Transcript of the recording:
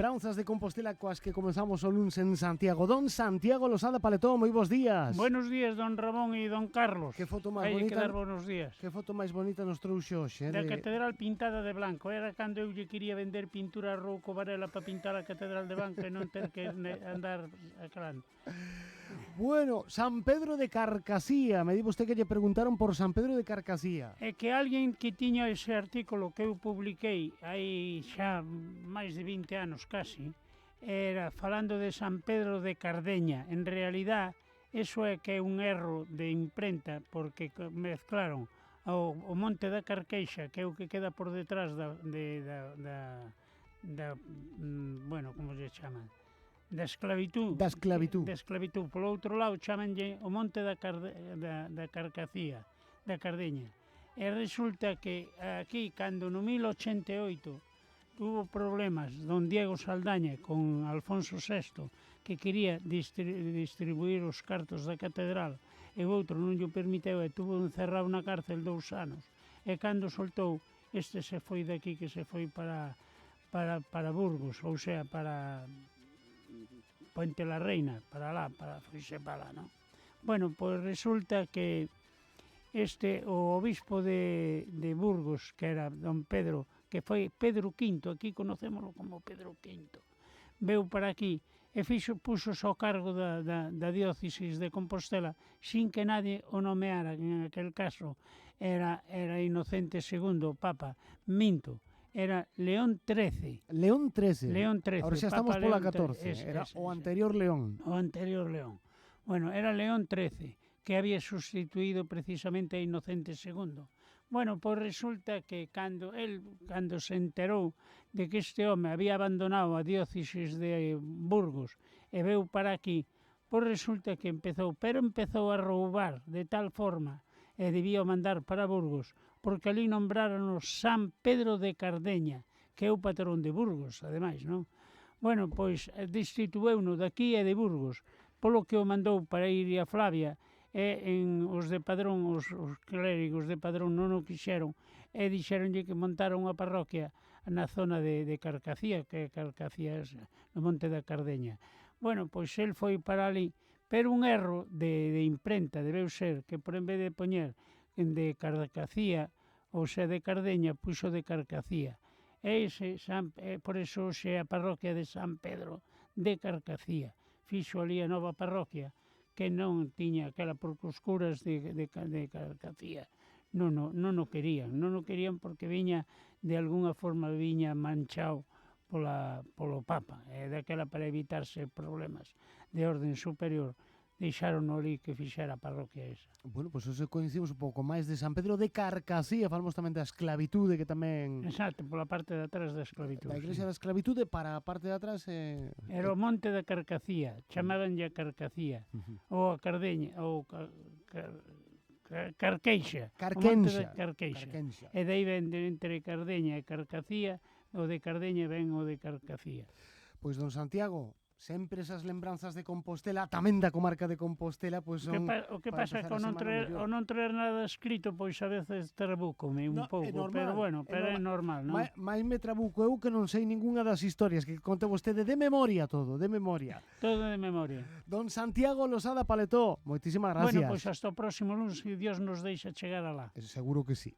lembranzas de Compostela coas que comenzamos o luns en Santiago. Don Santiago Losada Paletó, moi bons días. Buenos días, don Ramón e don Carlos. Que foto máis Hai bonita. que dar buenos días. Que foto máis bonita nos trouxe hoxe, Da catedral pintada de blanco. Era cando eu lle quería vender pintura a Rouco Varela para pintar a catedral de blanco e non ter que andar aclarando. Bueno, San Pedro de Carcasía. Me di vostede que lle preguntaron por San Pedro de Carcasía. É que alguén que tiña ese artículo que eu publiquei hai xa máis de 20 anos casi, era falando de San Pedro de Cardeña. En realidad, eso é que é un erro de imprenta, porque mezclaron o Monte da Carqueixa, que é o que queda por detrás bueno, como se chama? Da esclavitud. Da esclavitud. Da esclavitud. Polo outro lado, chamanlle o Monte da Carcacía, da Cardeña. E resulta que aquí, cando no 1088 tuvo problemas don Diego Saldaña con Alfonso VI, que quería distribuir os cartos da catedral, e o outro non lle permiteu e tuvo encerrado na cárcel 2 anos. E cando soltou, este se foi daqui, que se foi para Burgos, ou sea, para Puente la Reina, para foise para lá, non? Bueno, pois resulta que o obispo de Burgos, que era don Pedro, que foi Pedro V, aquí conocémolo como Pedro V, veu para aquí e puxos ao cargo da diócesis de Compostela sin que nadie o nomeara, en aquel caso era Inocente II, o Papa, minto, era León XIII. León XIII. León XIII. Ahora xa estamos pola 14. Era o anterior León. O anterior León. Bueno, era León XIII, que había sustituído precisamente a Inocente II. Bueno, pois resulta que cando se enterou de que este home había abandonado a diócesis de Burgos e veu para aquí, pois resulta que empezou a roubar de tal forma e debía mandar para Burgos, porque ali nombraron San Pedro de Cardeña, que é o patrón de Burgos, ademais, non? Bueno, pois destituíu-no daqui e de Burgos, polo que o mandou para ir a Flavia, e os de Padrón, os clérigos de Padrón non o quixeron, e dixeronlle que montaron unha parroquia na zona de Carcacía, que é Carcacía no Monte da Cardeña. Bueno, pois el foi para ali, pero un erro de imprenta debeu ser que por en vez de poñer de Carcacía, ou sea, de Cardeña, puxo de Carcacía. Por eso xe a parroquia de San Pedro de Carcacía. Fixo ali a nova parroquia, que non tiña aquela porque os curas de Carcacía non o querían porque viña, de alguna forma, viña manchado polo Papa, e daquela para evitarse problemas de orden superior, deixaron ali que fixera a parroquia esa. Bueno, pois hoxe coincidimos un pouco máis de San Pedro de Carcasía, falamos tamén da esclavitude, que tamén... Exacto, pola parte de atrás da esclavitude. Da iglesia da esclavitude para a parte de atrás... Era o Monte da Carcacía, chamabanlle a Carcacía, ou a Cardeña, ou Carqueixa. Carquenxa. E dai ven entre Cardeña e Carcacía, o de Cardeña ven o de Carcacía. Pois, don Santiago, sempre esas lembranzas de Compostela, tamén da comarca de Compostela, pois son... O que pasa é que o non traer nada escrito, pois a veces trabúcome un pouco, pero bueno, é normal, non? Mais me trabuco eu que non sei ninguna das historias, que conte vostede de memoria todo, de memoria. Todo de memoria. Don Santiago Losada Paletó, moitísimas gracias. Bueno, pois hasta o próximo lunes, se Dios nos deixa chegar alá. Seguro que sí.